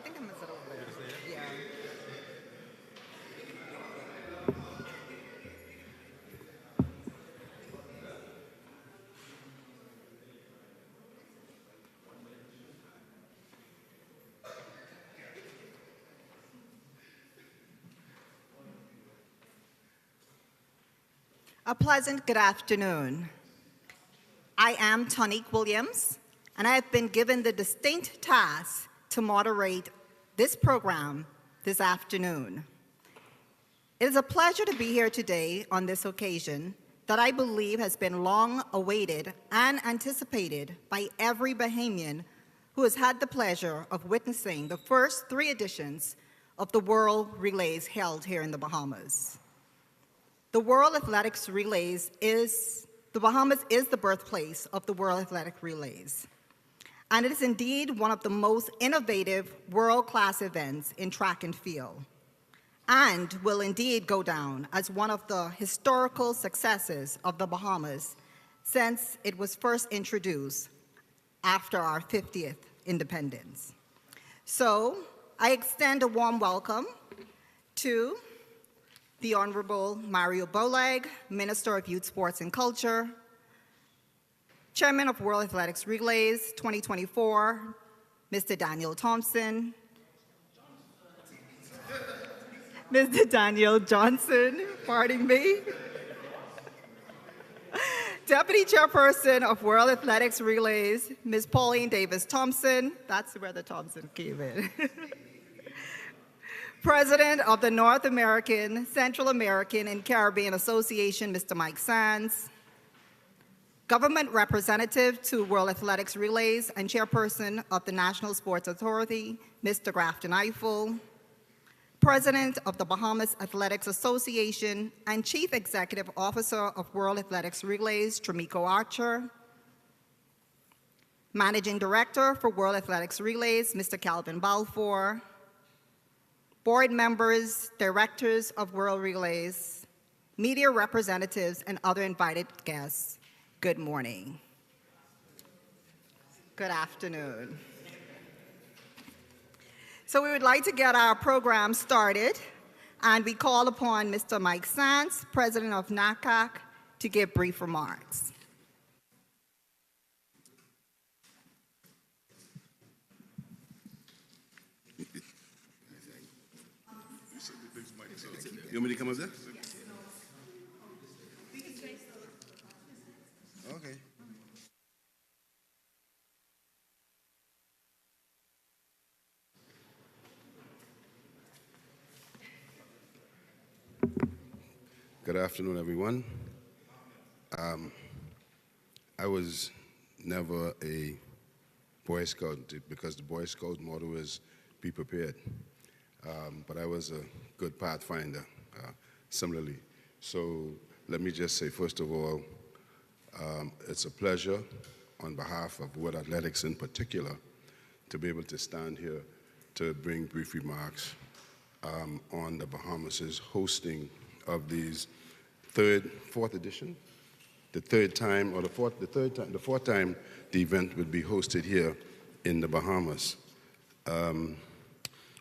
think I'm gonna sit over there. Yeah. A pleasant good afternoon. I am Tonique Williams, and I have been given the distinct task to moderate this program this afternoon. It is a pleasure to be here today on this occasion that I believe has been long awaited and anticipated by every Bahamian who has had the pleasure of witnessing the first 3 editions of the World Relays held here in the Bahamas. The World Athletics Relays the Bahamas is the birthplace of the World Athletic Relays. And it is indeed one of the most innovative world-class events in track and field, and will indeed go down as one of the historical successes of the Bahamas since it was first introduced after our 50th independence. So I extend a warm welcome to the Honorable Mario Bolag, Minister of Youth, Sports and Culture, Chairman of World Athletics Relays 2024, Mr. Daniel Thompson, Mr. Daniel Johnson, pardon me, Deputy Chairperson of World Athletics Relays, Ms. Pauline Davis Thompson, that's where the Thompson came in. President of the North American, Central American, and Caribbean Association, Mr. Mike Sands, Government Representative to World Athletics Relays and Chairperson of the National Sports Authority, Mr. Grafton Eiffel, President of the Bahamas Athletics Association and Chief Executive Officer of World Athletics Relays, Tramiko Archer, Managing Director for World Athletics Relays, Mr. Calvin Balfour, board members, directors of World Relays, media representatives, and other invited guests, good morning. Good afternoon. So we would like to get our program started, and we call upon Mr. Mike Sands, President of NACAC, to give brief remarks. You want me to come up there? Okay. Good afternoon, everyone. I was never a Boy Scout because the Boy Scout motto is be prepared. But I was a good pathfinder, similarly. So let me just say, first of all, it's a pleasure on behalf of World Athletics in particular to be able to stand here to bring brief remarks on the Bahamas' hosting of these fourth edition, the fourth time the event would be hosted here in the Bahamas.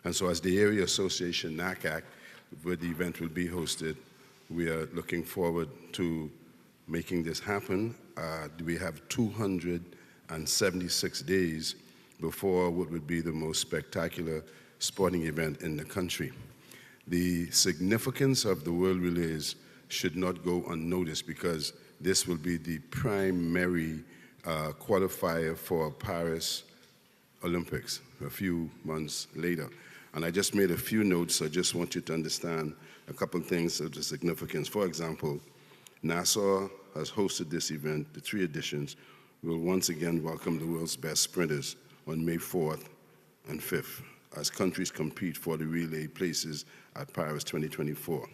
And so as the Area Association, NACAC, where the event will be hosted, we are looking forward to making this happen. We have 276 days before what would be the most spectacular sporting event in the country. The significance of the World Relays should not go unnoticed because this will be the primary qualifier for Paris Olympics a few months later. And I just made a few notes. I just want you to understand a couple of things of the significance. For example, Nassau has hosted this event, the 3 editions. We'll once again welcome the world's best sprinters on May 4th and 5th as countries compete for the relay places at Paris 2024.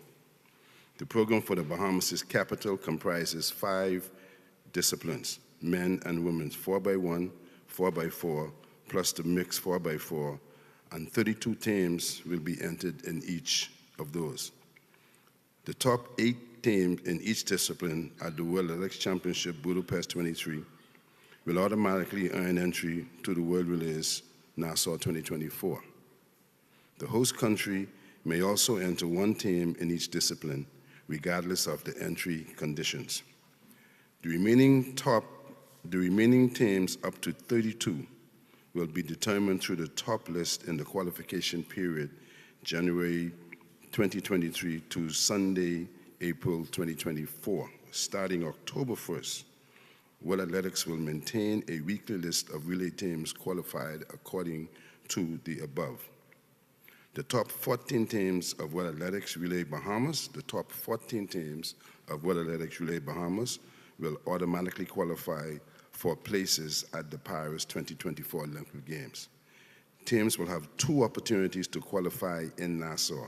The program for the Bahamas' capital comprises 5 disciplines, men and women's 4x1, 4x4, plus the mixed 4x4, and 32 teams will be entered in each of those. The top 8 teams in each discipline at the World Athletics Championship Budapest 23 will automatically earn entry to the World Relays Nassau 2024. The host country may also enter one team in each discipline, regardless of the entry conditions. The remaining teams up to 32 will be determined through the top list in the qualification period, January 2023 to Sunday, April 2024. Starting October 1st, World Athletics will maintain a weekly list of relay teams qualified according to the above. The top 14 teams of World Athletics Relay Bahamas, the top 14 teams of World Athletics Relay Bahamas will automatically qualify for places at the Paris 2024 Olympic Games. Teams will have 2 opportunities to qualify in Nassau.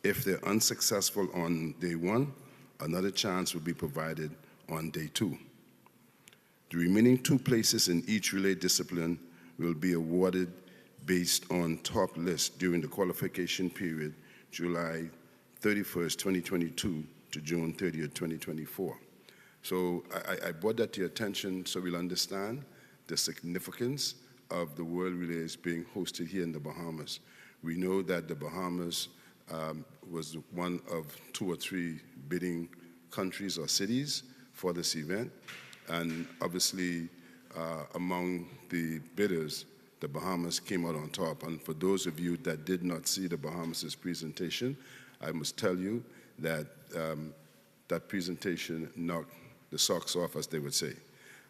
If they're unsuccessful on day 1, another chance will be provided on day 2. The remaining 2 places in each relay discipline will be awarded based on top list during the qualification period, July 31st, 2022 to June 30th, 2024. So I brought that to your attention so we'll understand the significance of the World Relays being hosted here in the Bahamas. We know that the Bahamas was one of 2 or 3 bidding countries or cities for this event. And obviously, among the bidders, the Bahamas came out on top. And for those of you that did not see the Bahamas' presentation, I must tell you that that presentation knocked the socks off, as they would say.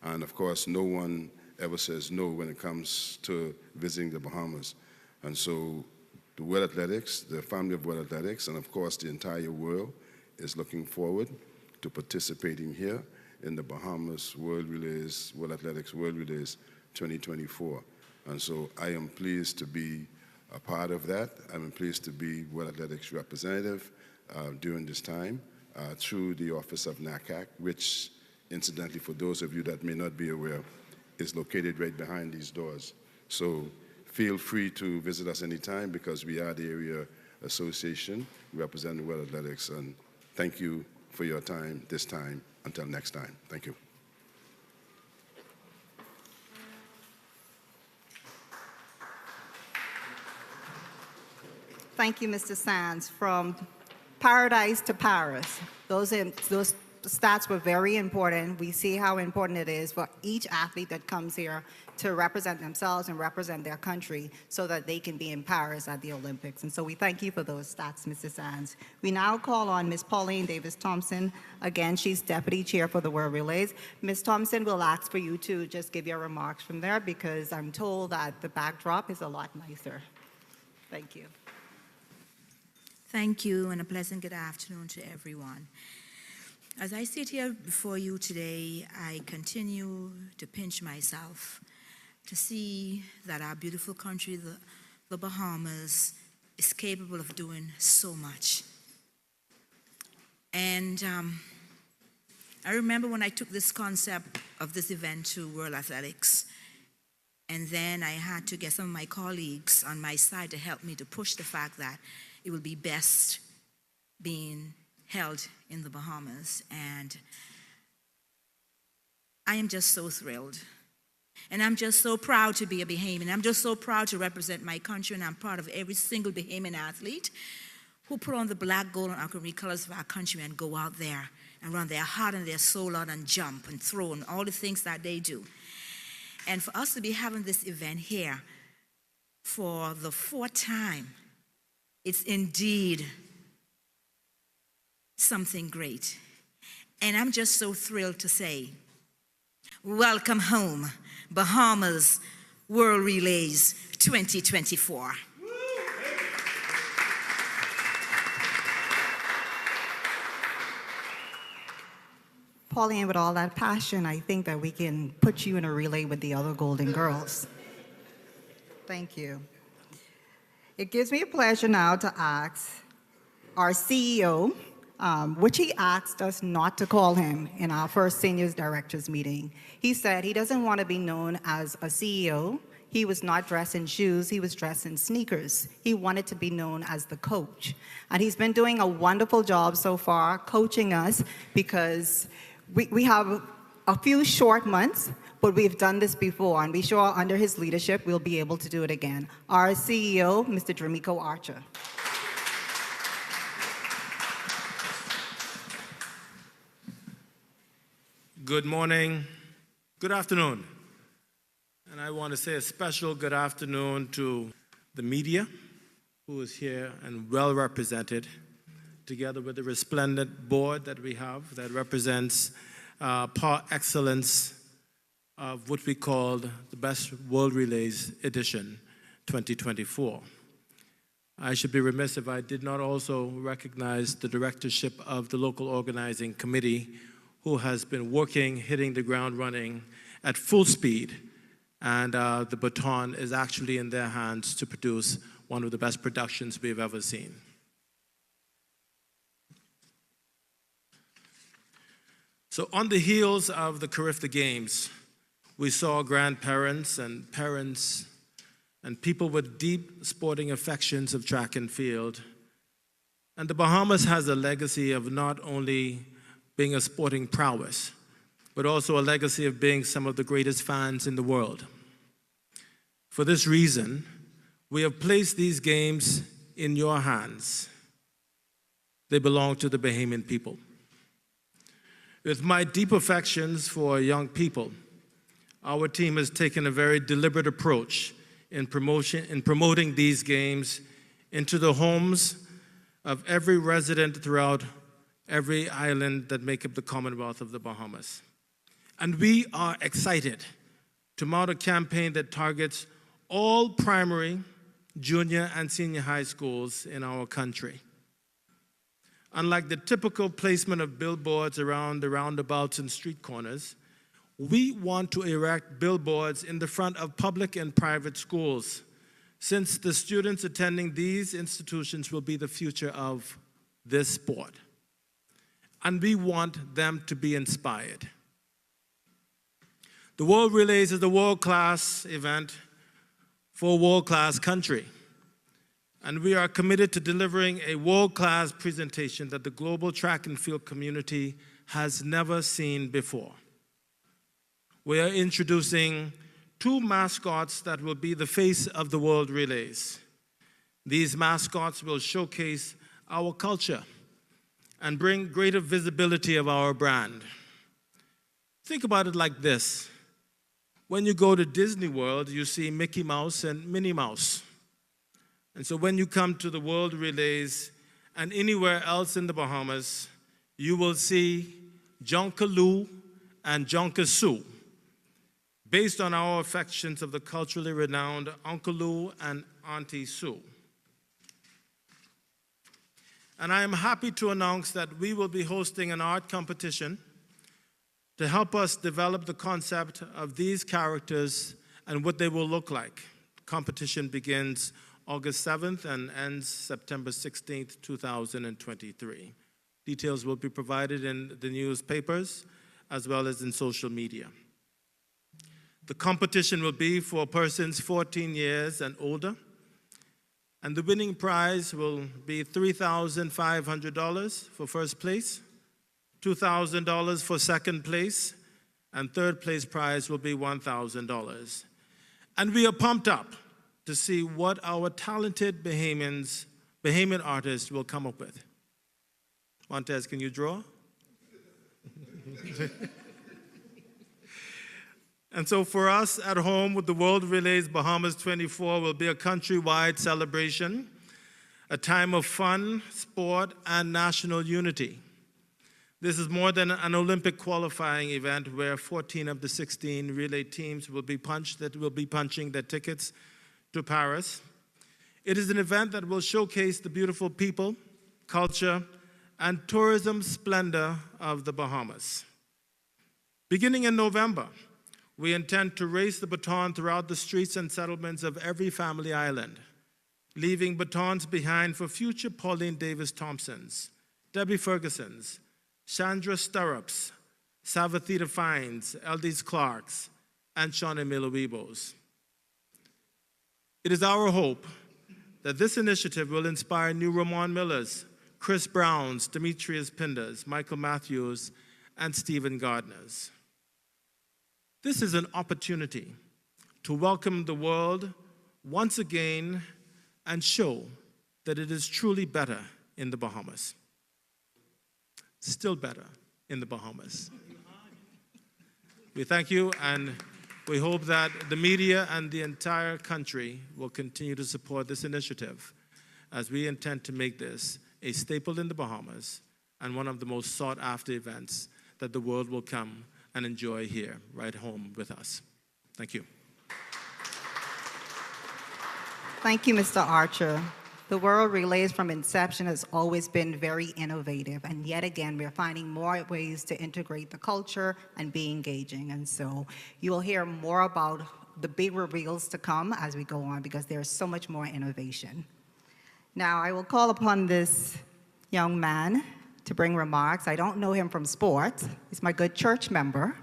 And of course, no one ever says no when it comes to visiting the Bahamas. And so the World Athletics, the family of World Athletics, and of course the entire world is looking forward to participating here in the Bahamas World Relays, World Athletics World Relays 2024. And so I am pleased to be a part of that. I'm pleased to be World Athletics representative during this time through the office of NACAC, which incidentally, for those of you that may not be aware, is located right behind these doors. So feel free to visit us anytime because we are the area association representing World Athletics. And thank you for your time this time. Until next time, thank you. Thank you, Mr. Sands. From paradise to Paris, those stats were very important. We see how important it is for each athlete that comes here to represent themselves and represent their country so that they can be in Paris at the Olympics. And so we thank you for those stats, Mr. Sands. We now call on Ms. Pauline Davis-Thompson. Again, she's Deputy Chair for the World Relays. Ms. Thompson will ask for you to just give your remarks from there because I'm told that the backdrop is a lot nicer. Thank you. Thank you, and a pleasant good afternoon to everyone. As I sit here before you today, I continue to pinch myself to see that our beautiful country, the Bahamas, is capable of doing so much. And I remember when I took this concept of this event to World Athletics, and then I had to get some of my colleagues on my side to help me to push the fact that it will be best being held in the Bahamas. And I am just so thrilled. And I'm just so proud to be a Bahamian. I'm just so proud to represent my country, and I'm proud of every single Bahamian athlete who put on the black, gold, and aquamarine colors of our country and go out there and run their heart and their soul out and jump and throw and all the things that they do. And for us to be having this event here for the 4th time, it's indeed something great. And I'm just so thrilled to say, welcome home, Bahamas World Relays 2024. Pauline, with all that passion, I think that we can put you in a relay with the other Golden Girls. Thank you. It gives me a pleasure now to ask our CEO, which he asked us not to call him in our first seniors directors meeting. He said he doesn't want to be known as a CEO. He was not dressed in shoes, he was dressed in sneakers. He wanted to be known as the coach. And he's been doing a wonderful job so far coaching us because we have a few short months, but we've done this before, and we sure under his leadership we'll be able to do it again. Our CEO, Mr. Dramico Archer. Good morning, good afternoon. And I want to say a special good afternoon to the media, who is here and well represented, together with the resplendent board that we have that represents par excellence of what we called the Best World Relays Edition 2024. I should be remiss if I did not also recognize the directorship of the local organizing committee, who has been working, hitting the ground running at full speed, and the baton is actually in their hands to produce one of the best productions we've ever seen. So on the heels of the Carifta Games, we saw grandparents and parents and people with deep sporting affections of track and field. And the Bahamas has a legacy of not only being a sporting prowess, but also a legacy of being some of the greatest fans in the world. For this reason, we have placed these games in your hands. They belong to the Bahamian people. With my deep affections for young people, our team has taken a very deliberate approach in promoting these games into the homes of every resident throughout every island that make up the Commonwealth of the Bahamas. And we are excited to mount a campaign that targets all primary, junior, and senior high schools in our country. Unlike the typical placement of billboards around the roundabouts and street corners, we want to erect billboards in the front of public and private schools, since the students attending these institutions will be the future of this sport. And we want them to be inspired. The World Relays is a world-class event for a world-class country. And we are committed to delivering a world-class presentation that the global track and field community has never seen before. We are introducing 2 mascots that will be the face of the World Relays. These mascots will showcase our culture and bring greater visibility of our brand. Think about it like this. When you go to Disney World, you see Mickey Mouse and Minnie Mouse. And so when you come to the World Relays and anywhere else in the Bahamas, you will see Jonka Lou and Jonka Sue, based on our affections of the culturally renowned Uncle Lou and Auntie Sue. And I am happy to announce that we will be hosting an art competition to help us develop the concept of these characters and what they will look like. The competition begins August 7th and ends September 16th, 2023. Details will be provided in the newspapers as well as in social media. The competition will be for persons 14 years and older, and the winning prize will be $3,500 for first place, $2,000 for second place, and third place prize will be $1,000. And we are pumped up to see what our talented Bahamian artists will come up with. Montez, can you draw? And so for us at home with the World Relays Bahamas 24 will be a countrywide celebration, a time of fun, sport, and national unity. This is more than an Olympic qualifying event where 14 of the 16 relay teams will be punching their tickets to Paris. It is an event that will showcase the beautiful people, culture, and tourism splendor of the Bahamas. Beginning in November, we intend to raise the baton throughout the streets and settlements of every family island, leaving batons behind for future Pauline Davis Thompsons, Debbie Fergusons, Chandra Stirrups, Savathita Fines, Eldis Clarks, and Shawnee Miloibos. It is our hope that this initiative will inspire new Ramon Millers, Chris Browns, Demetrius Pinders, Michael Matthews, and Stephen Gardners. This is an opportunity to welcome the world once again and show that it is truly better in the Bahamas. Still better in the Bahamas. We thank you, and we hope that the media and the entire country will continue to support this initiative, as we intend to make this a staple in the Bahamas and one of the most sought-after events that the world will come and enjoy here, right home with us. Thank you. Thank you, Mr. Archer. The World Relays from inception has always been very innovative, and yet again, we're finding more ways to integrate the culture and be engaging. And so you will hear more about the big reveals to come as we go on, because there's so much more innovation. Now, I will call upon this young man to bring remarks. I don't know him from sports. He's my good church member.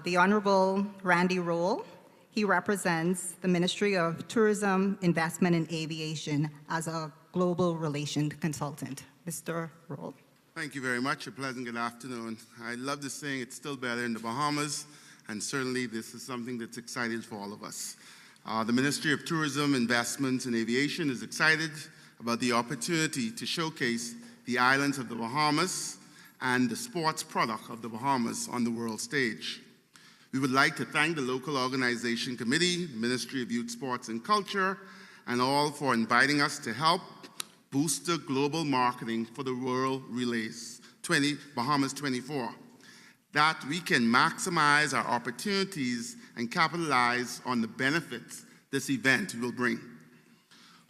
The Honorable Randy Rule. He represents the Ministry of Tourism, Investment, and Aviation as a global relations consultant. Mr. Rule. Thank you very much. A pleasant good afternoon. I love this saying, it's still better in the Bahamas, and certainly this is something that's exciting for all of us. The Ministry of Tourism, Investment, and Aviation is excited about the opportunity to showcase the islands of the Bahamas and the sports product of the Bahamas on the world stage. We would like to thank the local organization committee, Ministry of Youth, Sports, and Culture, and all for inviting us to help boost the global marketing for the World Relays Bahamas 24, that we can maximize our opportunities and capitalize on the benefits this event will bring.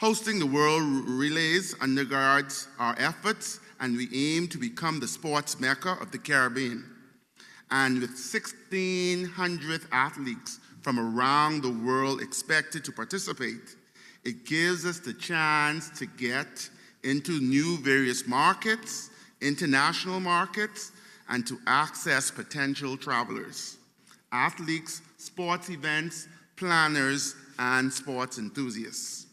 Hosting the World Relays undergirds our efforts, and we aim to become the sports mecca of the Caribbean. And with 1,600 athletes from around the world expected to participate, it gives us the chance to get into new various markets, international markets, and to access potential travelers, athletes, sports events, planners, and sports enthusiasts.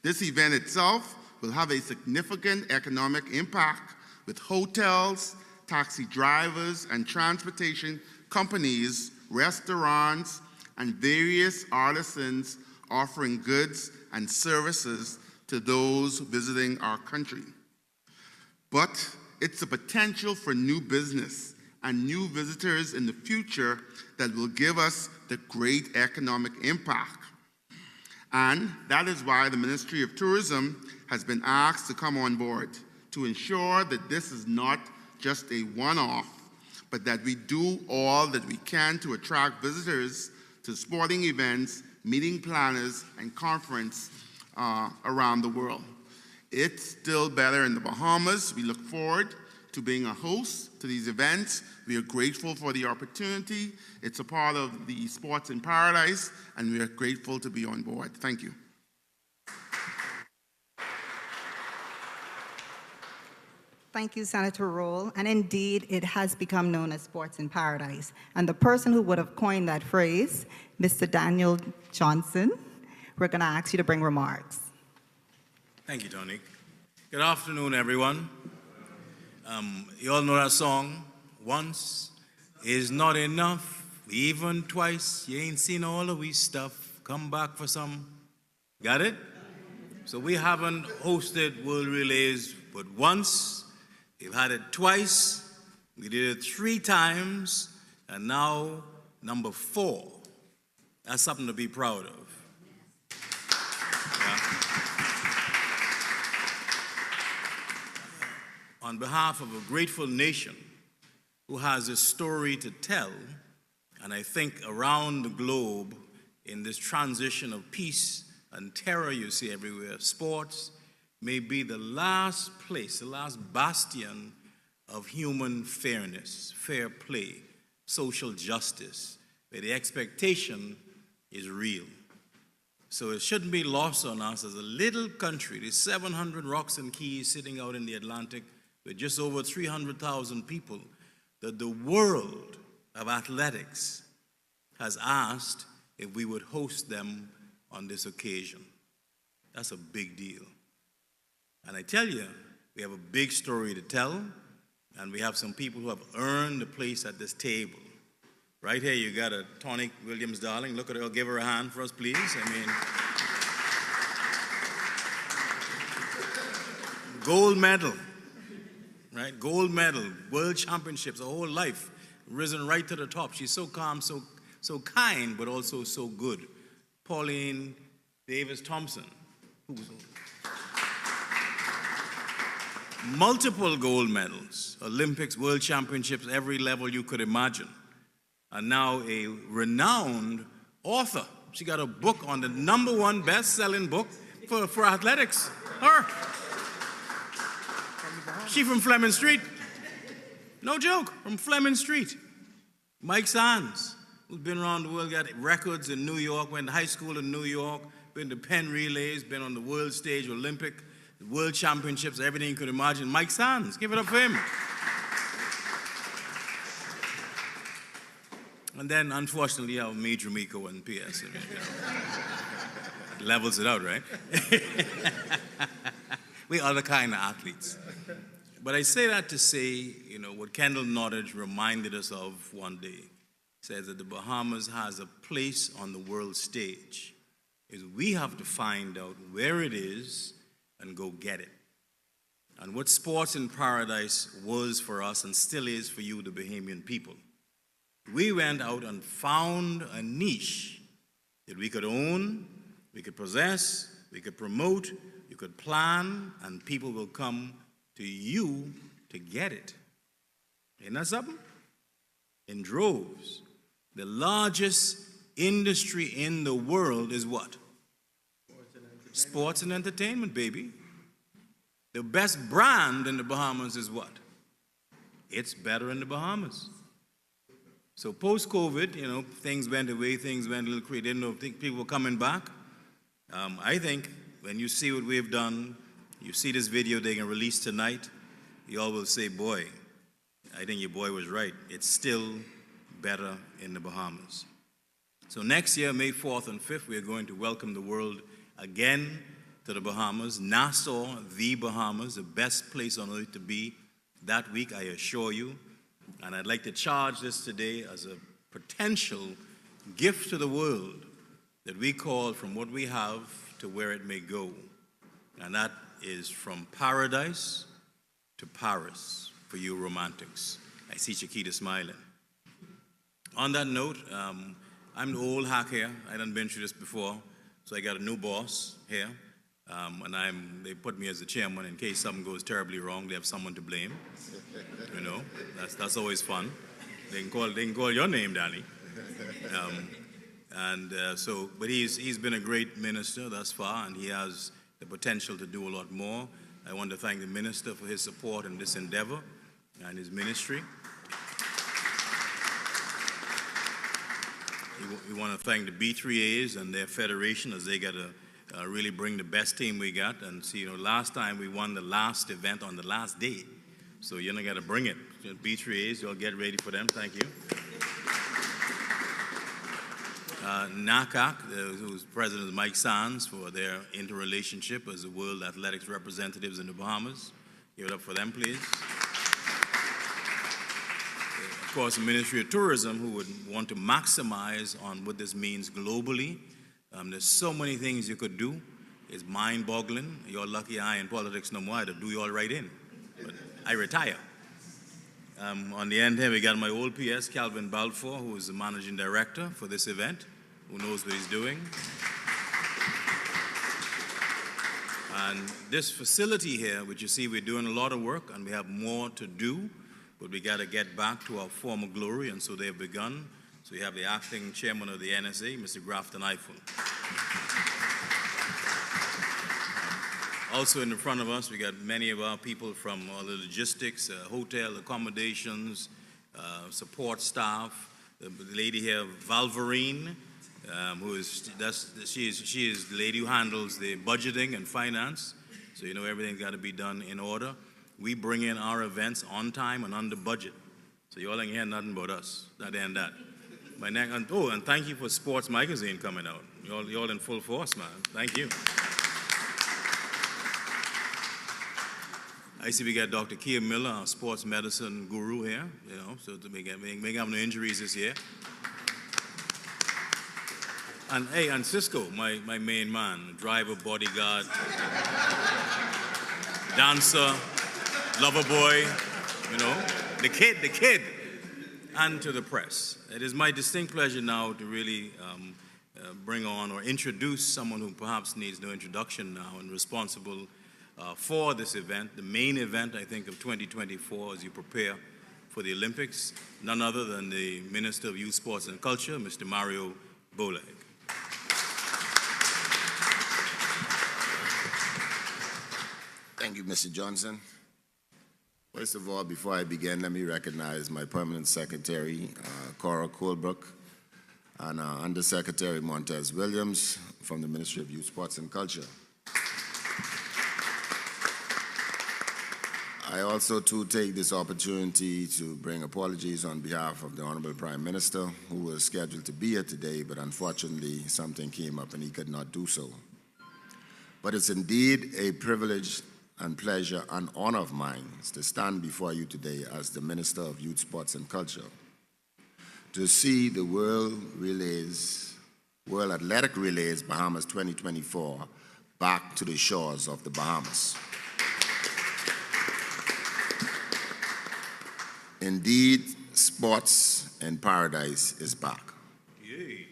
This event itself will have a significant economic impact, with hotels, taxi drivers, and transportation companies, restaurants, and various artisans offering goods and services to those visiting our country. But it's the potential for new business and new visitors in the future that will give us the great economic impact. And that is why the Ministry of Tourism has been asked to come on board to ensure that this is not just a one-off, but that we do all that we can to attract visitors to sporting events, meeting planners, and conferences around the world. It's still better in the Bahamas. We look forward to being a host to these events. We are grateful for the opportunity. It's a part of the Sports in Paradise, and we are grateful to be on board. Thank you. Thank you, Senator Roll. And indeed, it has become known as Sports in Paradise. And the person who would have coined that phrase, Mr. Daniel Johnson, we're going to ask you to bring remarks. Thank you, Tony. Good afternoon, everyone. You all know that song, Once is Not Enough, Even Twice. You ain't seen all of we stuff. Come back for some. Got it? So we haven't hosted World Relays but once. We've had it twice. We did it 3 times. And now, number 4. That's something to be proud of. On behalf of a grateful nation who has a story to tell, and I think around the globe in this transition of peace and terror you see everywhere, sports may be the last place, the last bastion of human fairness, fair play, social justice, where the expectation is real. So it shouldn't be lost on us as a little country, the 700 rocks and keys sitting out in the Atlantic with just over 300,000 people, that the world of athletics has asked if we would host them on this occasion. That's a big deal. And I tell you, we have a big story to tell, and we have some people who have earned a place at this table. Right here, you got a Tonic Williams darling. Look at her. Give her a hand for us, please. I mean, gold medal, right? Gold medal, world championships, her whole life, risen right to the top. She's so calm, so kind, but also so good. Pauline Davis Thompson, who's multiple gold medals, Olympics, world championships, every level you could imagine. And now a renowned author. She got a book on the #1 best-selling book for athletics. Her. She from Fleming Street. No joke, from Fleming Street. Mike Sands, who's been around the world, got records in New York, went to high school in New York, been to Penn Relays, been on the world stage, Olympic, world championships, everything you could imagine. Mike Sands, give it up for him. And then, unfortunately, you have Major Miko and PS. I mean, levels it out, right? We are the kind of athletes. But I say that to say, what Kendall Nottage reminded us of one day, says that the Bahamas has a place on the world stage. Is we have to find out where it is and go get it. And what Sports in Paradise was for us and still is for you, the Bahamian people. We went out and found a niche that we could own, we could possess, we could promote, you could plan, and people will come to you to get it. Isn't that something? In droves. The largest industry in the world is what? Sports and entertainment, baby. The best brand in the Bahamas is what? It's better in the Bahamas. So post-COVID, things went away, things went a little crazy. Didn't think people were coming back. I think when you see what we've done, you see this video they can release tonight, you all will say, boy, I think your boy was right. It's still better in the Bahamas. So next year, May 4th and 5th, we are going to welcome the world again to the Bahamas. Nassau, the Bahamas, the best place on earth to be that week, I assure you. And I'd like to charge this today as a potential gift to the world that we call from what we have to where it may go. And that is from paradise to Paris for you romantics. I see Chiquita smiling. On that note, I'm the old hack here. I done been through this before. So I got a new boss here. And they put me as the chairman in case something goes terribly wrong. They have someone to blame. That's always fun. They can call your name, Danny. But he's been a great minister thus far, and he has the potential to do a lot more. I want to thank the minister for his support in this endeavor and his ministry. We want to thank the B3As and their federation as they got to really bring the best team we got. And see, last time we won the last event on the last day. So you're going to got to bring it. B3As, you'll get ready for them. Thank you. NACAC, whose president is Mike Sands, for their interrelationship as the World Athletics representatives in the Bahamas. Give it up for them, please. Of course, the Ministry of Tourism, who would want to maximize on what this means globally. There's so many things you could do. It's mind-boggling. You're lucky I in politics no more. I had to do you all right in. But I retire. On the end here, we got my old PS, Calvin Balfour, who is the managing director for this event, who knows what he's doing. And this facility here, which you see, we're doing a lot of work, and we have more to do, but we got to get back to our former glory, and so they've begun. So we have the acting chairman of the NSA, Mr. Grafton Eiffel. Also in the front of us, we got many of our people from all the logistics, hotel accommodations, support staff. The lady here, Valverine, she is the lady who handles the budgeting and finance. So everything's got to be done in order. We bring in our events on time and under budget. So you all ain't hear nothing about us. That and that. And thank you for Sports Magazine coming out. You all in full force, man. Thank you. I see we got Dr. Kia Miller, our sports medicine guru here, you know, so to make have no injuries this year. And hey, and Cisco, my main man, driver, bodyguard, dancer, lover boy, you know, the kid, and to the press. It is my distinct pleasure now to really bring on or introduce someone who perhaps needs no introduction now and responsible for this event, the main event, I think, of 2024 as you prepare for the Olympics, none other than the Minister of Youth, Sports and Culture, Mr. Mario Boleg. Thank you, Mr. Johnson. First of all, before I begin, let me recognize my permanent secretary, Cora Colebrook, and Undersecretary Montez Williams from the Ministry of Youth, Sports and Culture. I also, too, take this opportunity to bring apologies on behalf of the Honorable Prime Minister, who was scheduled to be here today, but unfortunately something came up and he could not do so. But it's indeed a privilege and pleasure and honor of mine to stand before you today as the Minister of Youth, Sports and Culture, to see the World Athletic Relays Bahamas 2024 back to the shores of the Bahamas. Indeed, sports in paradise is back. Yay.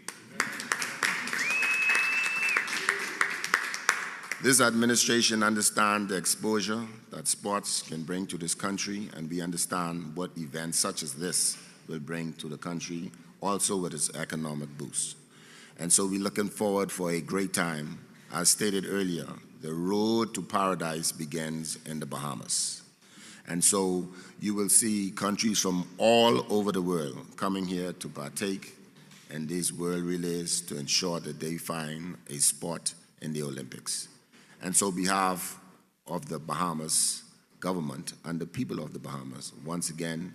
This administration understands the exposure that sports can bring to this country, and we understand what events such as this will bring to the country, also with its economic boost. And so we're looking forward for a great time. As stated earlier, the road to paradise begins in the Bahamas. And so you will see countries from all over the world coming here to partake in these world relays to ensure that they find a spot in the Olympics. And so on behalf of the Bahamas government and the people of the Bahamas, once again,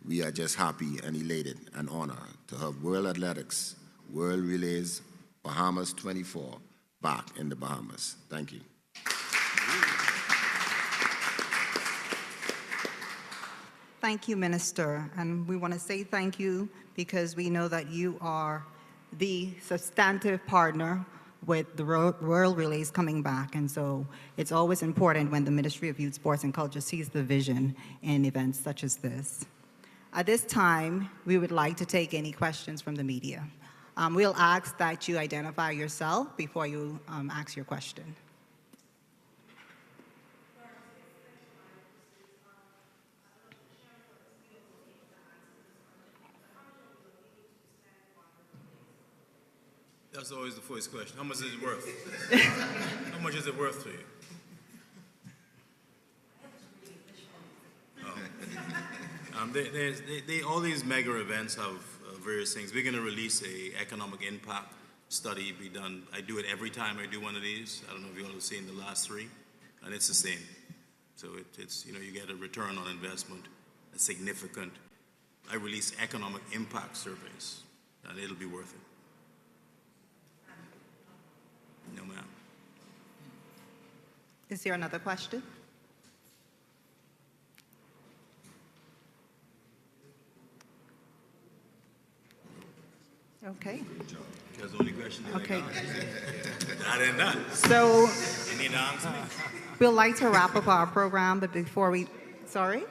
we are just happy and elated and honored to have World Athletics, World Relays, Bahamas 24 back in the Bahamas. Thank you. Thank you, Minister. And we want to say thank you because we know that you are the substantive partner with the World Relays coming back. And so it's always important when the Ministry of Youth, Sports and Culture sees the vision in events such as this. At this time, we would like to take any questions from the media. We'll ask that you identify yourself before you ask your question. That's always the first question. How much is it worth? How much is it worth to you? Oh. All these mega events have various things. We're going to release a economic impact study. Be done. I do it every time I do one of these. I don't know if you all have seen the last three, and it's the same. So it's you get a return on investment, a significant. I release economic impact surveys, and it'll be worth it. No, ma'am. Is there another question? Okay. That's the only question. Okay. I didn't know. So You need to answer me. we'd like to wrap up our program, but before we, sorry?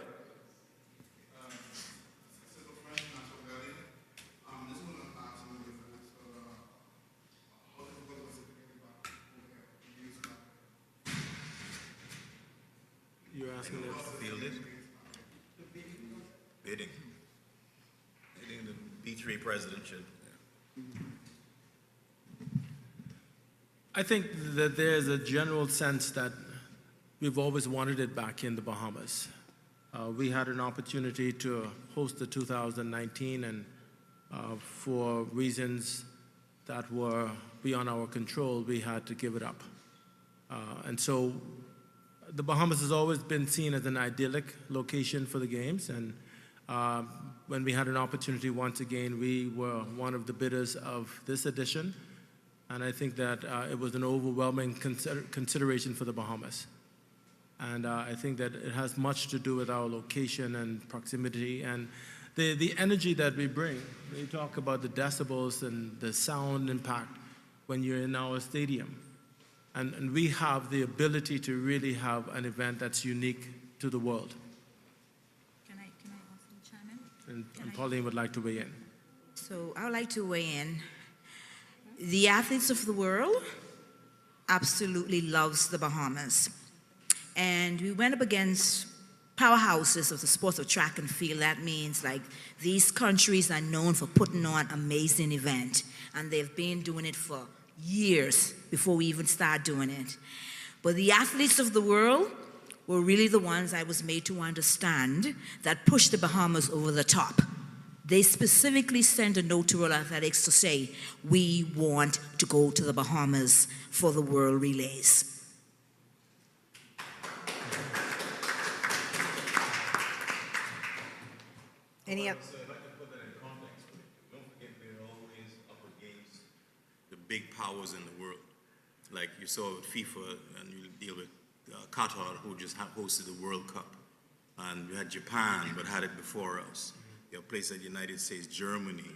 You're asking if fielded? Bidding. Bidding the B3 president should. I think that there's a general sense that we've always wanted it back in the Bahamas. We had an opportunity to host the 2019, and for reasons that were beyond our control, we had to give it up. And so the Bahamas has always been seen as an idyllic location for the games, and when we had an opportunity once again, we were one of the bidders of this edition, and I think that it was an overwhelming consideration for the Bahamas. And I think that it has much to do with our location and proximity and the energy that we bring. We talk about the decibels and the sound impact when you're in our stadium. And we have the ability to really have an event that's unique to the world. Can I also chime in? And Pauline would like to weigh in. So I would like to weigh in. The athletes of the world absolutely loves the Bahamas. And we went up against powerhouses of the sports of track and field. That means like these countries are known for putting on amazing event. And they've been doing it for years before we even start doing it. But the athletes of the world were really the ones I was made to understand that pushed the Bahamas over the top. They specifically sent a note to World Athletics to say, we want to go to the Bahamas for the World Relays. Any So if I can put that in context, don't forget we're always up against the big powers in the world. Like you saw with FIFA, and you deal with Qatar, who just hosted the World Cup. And you had Japan, but had it before us. You have places like the United States, Germany,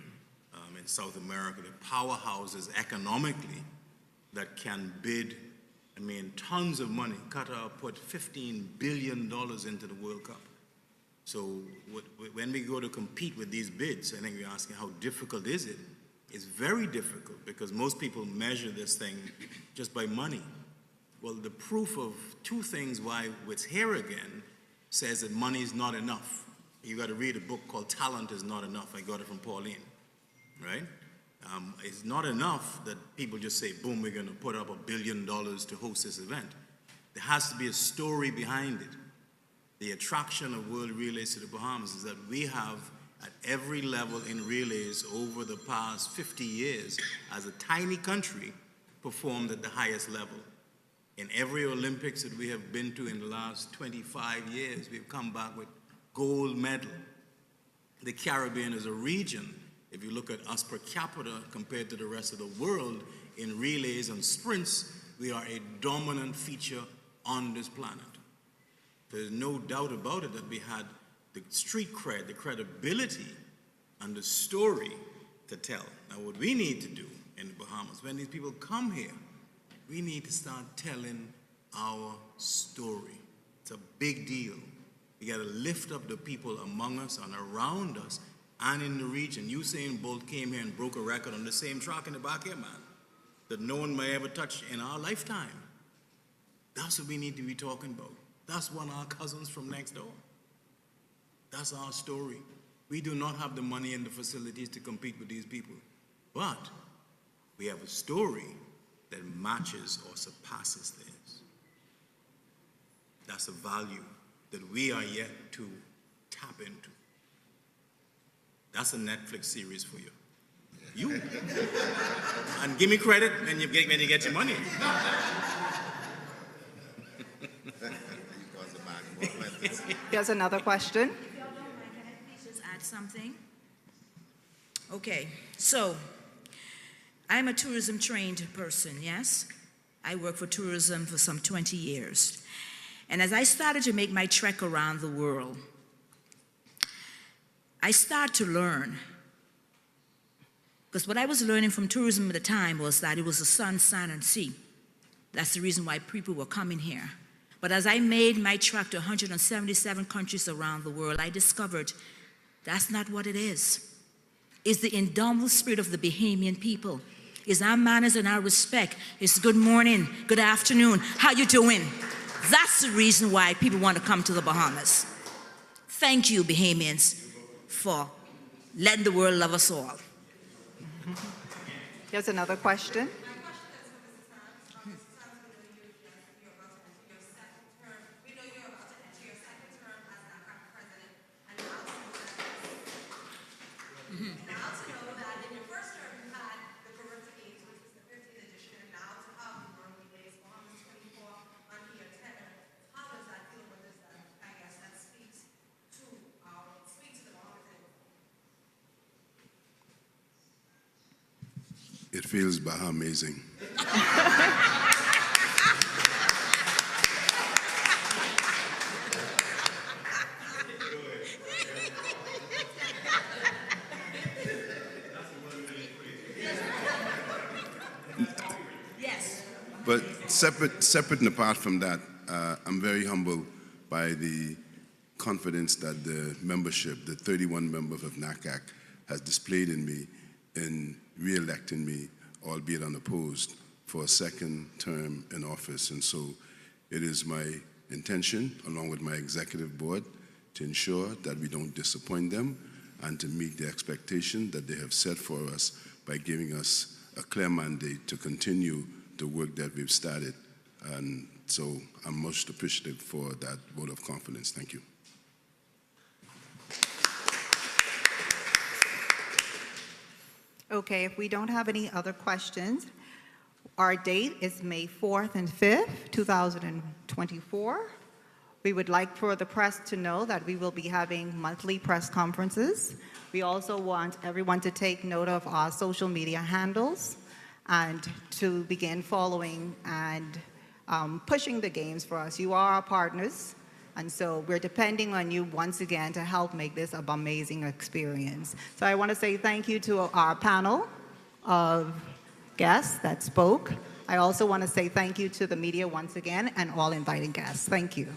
in South America, the powerhouses economically that can bid, tons of money. Qatar put $15 billion into the World Cup. So when we go to compete with these bids, I think you're asking how difficult is it? It's very difficult because most people measure this thing just by money. Well, the proof of two things why it's here again says that money is not enough. You got to read a book called Talent is Not Enough. I got it from Pauline, right? It's not enough that people just say, boom, we're going to put up $1 billion to host this event. There has to be a story behind it. The attraction of World Relays to the Bahamas is that we have, at every level in relays over the past 50 years, as a tiny country, performed at the highest level. In every Olympics that we have been to in the last 25 years, we've come back with gold medal. The Caribbean is a region, if you look at us per capita compared to the rest of the world, in relays and sprints, we are a dominant feature on this planet. There's no doubt about it that we had the street cred, the credibility, and the story to tell. Now, what we need to do in the Bahamas, when these people come here, we need to start telling our story. It's a big deal. We got to lift up the people among us and around us and in the region. Usain Bolt came here and broke a record on the same track in the back here, man, that no one may ever touch in our lifetime. That's what we need to be talking about. That's one of our cousins from next door. That's our story. We do not have the money and the facilities to compete with these people, but we have a story that matches or surpasses theirs. That's a value that we are yet to tap into. That's a Netflix series for you. You. And give me credit when you get your money. There's another question. If y'all don't mind, can I please just add something? Okay, so I'm a tourism trained person, yes? I work for tourism for some 20 years. And as I started to make my trek around the world, I started to learn. Because what I was learning from tourism at the time was that it was the sun, sand, and sea. That's the reason why people were coming here. But as I made my trek to 177 countries around the world, I discovered that's not what it is. It's the indomitable spirit of the Bahamian people. It's our manners and our respect. It's good morning, good afternoon, how you doing? That's the reason why people want to come to the Bahamas. Thank you, Bahamians, for letting the world love us all. Here's another question. It feels Bahamazing. separate and apart from that, I'm very humbled by the confidence that the membership, the 31 members of NACAC, has displayed in me in re-electing me, albeit unopposed, for a second term in office. And so it is my intention, along with my executive board, to ensure that we don't disappoint them and to meet the expectation that they have set for us by giving us a clear mandate to continue the work that we've started. And so I'm most appreciative for that vote of confidence. Thank you. Okay, if we don't have any other questions, our date is May 4th and 5th, 2024. We would like for the press to know that we will be having monthly press conferences. We also want everyone to take note of our social media handles and to begin following and pushing the games for us. You are our partners, and so we're depending on you once again to help make this an amazing experience. So I want to say thank you to our panel of guests that spoke. I also want to say thank you to the media once again and all invited guests. Thank you.